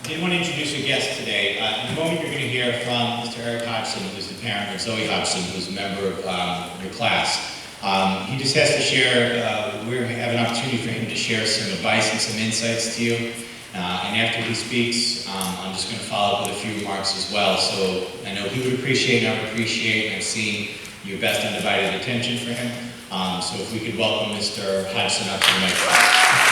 I did want to introduce a guest today. In a moment, you're going to hear from Mr. Eric Hodgson, who's the parent of Zoe Hodgson, who's a member of your class. He just has to share, we have an opportunity for him to share some advice and some insights to you. And after he speaks, I'm just going to follow up with a few remarks as well. So I know he would appreciate and I would appreciate, and I've seen your best undivided attention for him. So if we could welcome Mr. Hodgson up to the microphone.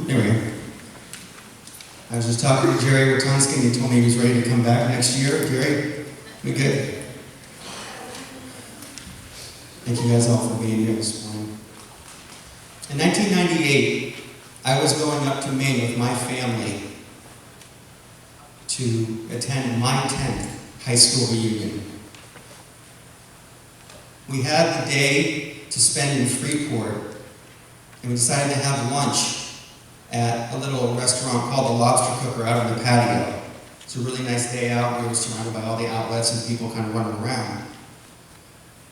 There we go. I was just talking to Jerry Witonsky and he told me he was ready to come back next year. Jerry, we good? Thank you guys all for being here this morning. In 1998, I was going up to Maine with my family to attend my 10th high school reunion. We had the day to spend in Freeport, and we decided to have lunch at a little restaurant called the Lobster Cooker out on the patio. It's a really nice day out. We were surrounded by all the outlets and people kind of running around.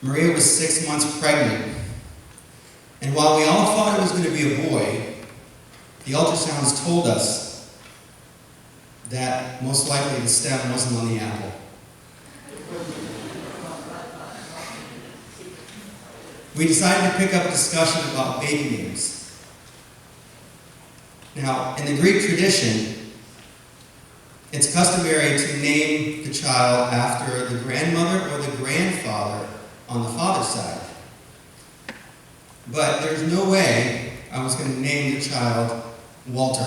Maria was 6 months pregnant, and while we all thought it was going to be a boy, the ultrasounds told us that most likely the stem wasn't on the apple. We decided to pick up a discussion about baby names. Now, in the Greek tradition, it's customary to name the child after the grandmother or the grandfather on the father's side. But there's no way I was going to name the child Walter.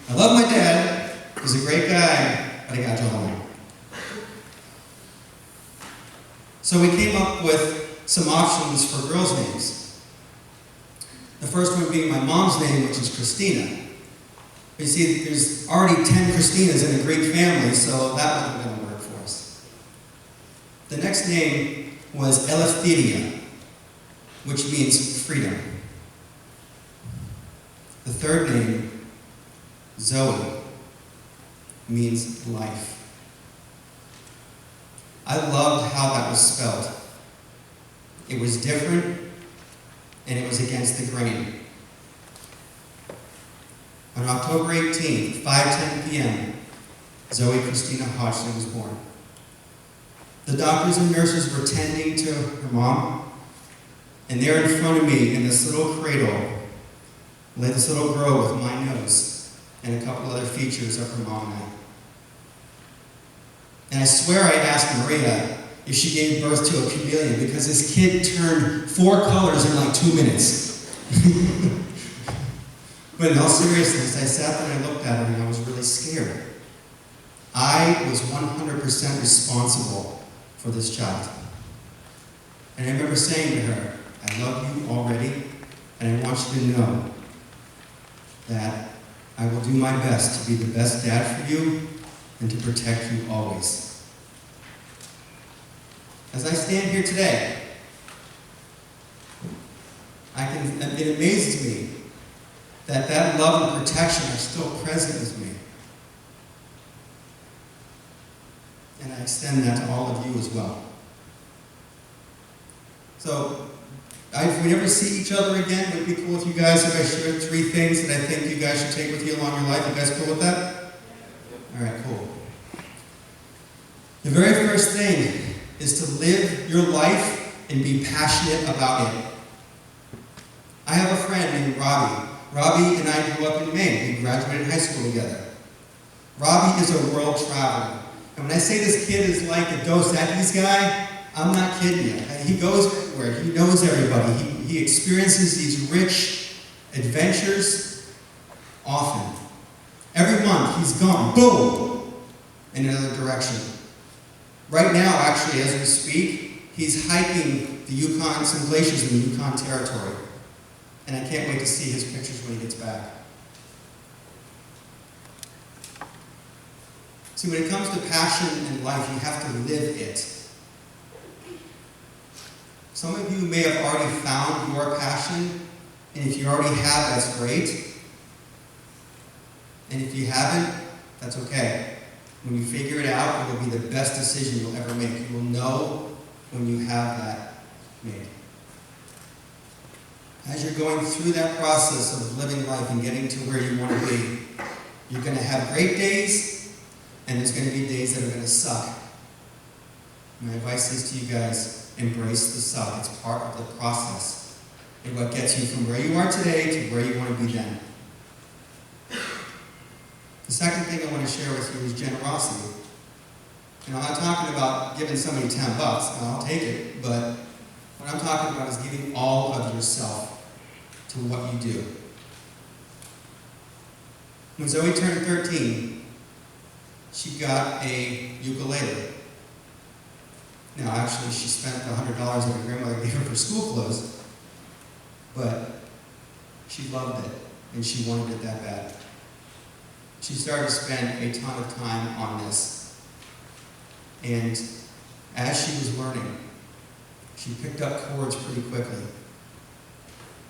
I love my dad, he's a great guy, but I got you all. So we came up with some options for girls' names. The first one being my mom's name, which is Christina. You see, there's already 10 Christinas in a Greek family, so that wasn't going to work for us. The next name was Eleftheria, which means freedom. The third name, Zoe, means life. I loved how that was spelled. It was different, and it was against the grain. On October 18th, 5:10 p.m., Zoe Christina Hodgson was born. The doctors and nurses were tending to her mom, and there in front of me, in this little cradle, lay this little girl with my nose and a couple other features of her mom and I. And I swear I asked Maria if she gave birth to a chameleon because this kid turned 4 colors in like 2 minutes. But in all seriousness, I sat there and I looked at her and I was really scared. I was 100% responsible for this child. And I remember saying to her, I love you already, and I want you to know that I will do my best to be the best dad for you and to protect you always. As I stand here today, it amazes me that love and protection are still present with me. And I extend that to all of you as well. So, if we never see each other again, would it be cool if you guys, if I shared 3 things that I think you guys should take with you along your life? You guys cool with that? All right, cool. The very first thing is to live your life and be passionate about it. I have a friend named Robbie. Robbie and I grew up in Maine. We graduated high school together. Robbie is a world traveler. And when I say this kid is like a Dos Equis guy, I'm not kidding you. He goes everywhere. He knows everybody. He experiences these rich adventures often. Every month, he's gone, boom, in another direction. Right now, actually, as we speak, he's hiking the Yukon, some glaciers in the Yukon Territory. And I can't wait to see his pictures when he gets back. See, when it comes to passion in life, you have to live it. Some of you may have already found your passion, and if you already have, that's great. And if you haven't, that's okay. When you figure it out, it will be the best decision you'll ever make. You will know when you have that made. As you're going through that process of living life and getting to where you want to be, you're going to have great days, and there's going to be days that are going to suck. My advice is to you guys, embrace the suck. It's part of the process. And what gets you from where you are today to where you want to be then. The second thing I want to share with you is generosity. And I'm not talking about giving somebody $10, and I'll take it, but what I'm talking about is giving all of yourself to what you do. When Zoe turned 13, she got a ukulele. Now, actually, she spent the $100 that her grandmother gave her for school clothes, but she loved it, and she wanted it that bad. She started to spend a ton of time on this, and as she was learning, she picked up chords pretty quickly.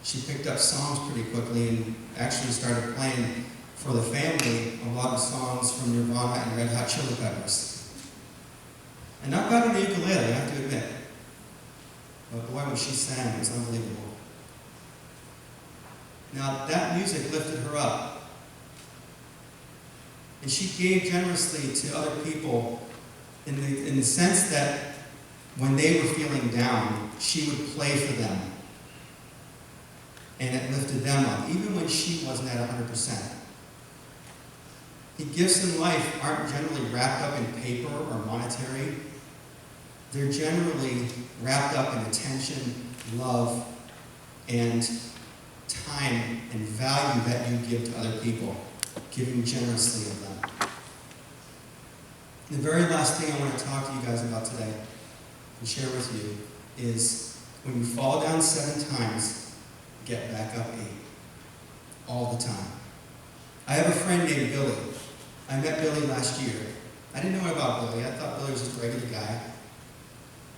She picked up songs pretty quickly and actually started playing for the family a lot of songs from Nirvana and Red Hot Chili Peppers. And not bad on the ukulele, I have to admit. But boy, when she sang, it was unbelievable. Now, that music lifted her up. And she gave generously to other people in the sense that when they were feeling down, she would play for them. And it lifted them up, even when she wasn't at 100%. The gifts in life aren't generally wrapped up in paper or monetary. They're generally wrapped up in attention, love, and time and value that you give to other people, giving generously of them. The very last thing I want to talk to you guys about today and share with you is when you fall down 7 times, get back up 8. All the time. I have a friend named Billy. I met Billy last year. I didn't know about Billy. I thought Billy was just a regular guy.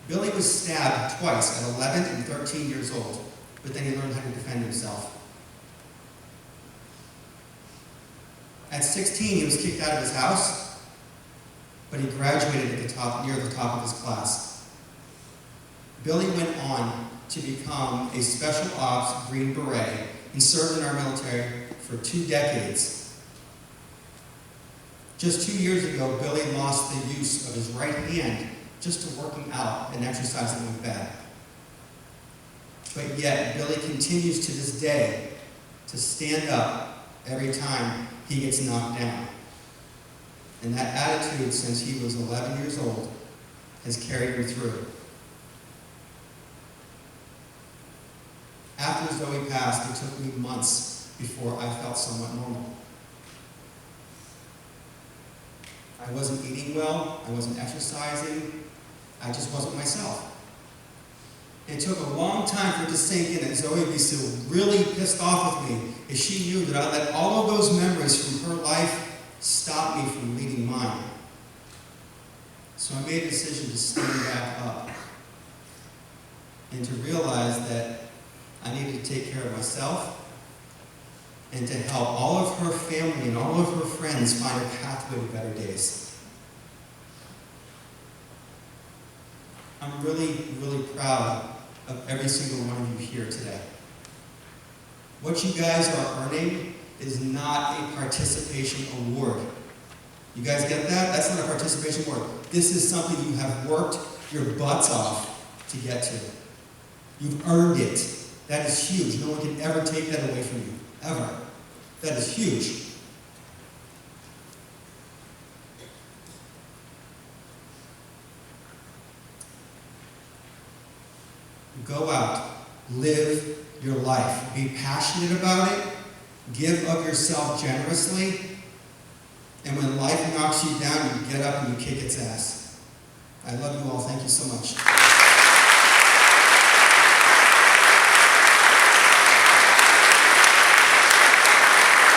Billy was stabbed twice at 11 and 13 years old, but then he learned how to defend himself. At 16, he was kicked out of his house, but he graduated at the top, near the top of his class. Billy went on to become a Special Ops Green Beret and served in our military for 2 decades. Just 2 years ago, Billy lost the use of his right hand just to working out and exercising with bed. But yet, Billy continues to this day to stand up every time he gets knocked down. And that attitude, since he was 11 years old, has carried him through. After Zoe passed, it took me months before I felt somewhat normal. I wasn't eating well, I wasn't exercising, I just wasn't myself. It took a long time for it to sink in that Zoe would be so really pissed off with me if she knew that I let all of those memories from her life stop me from leading mine. So I made a decision to stand back up and to realize that I needed to take care of myself and to help all of her family and all of her friends find a pathway to better days. I'm really, really proud of every single one of you here today. What you guys are earning is not a participation award. You guys get that? That's not a participation award. This is something you have worked your butts off to get to. You've earned it. That is huge. No one can ever take that away from you. Ever. That is huge. Go out. Live your life. Be passionate about it. Give of yourself generously. And when life knocks you down, you get up and you kick its ass. I love you all. Thank you so much.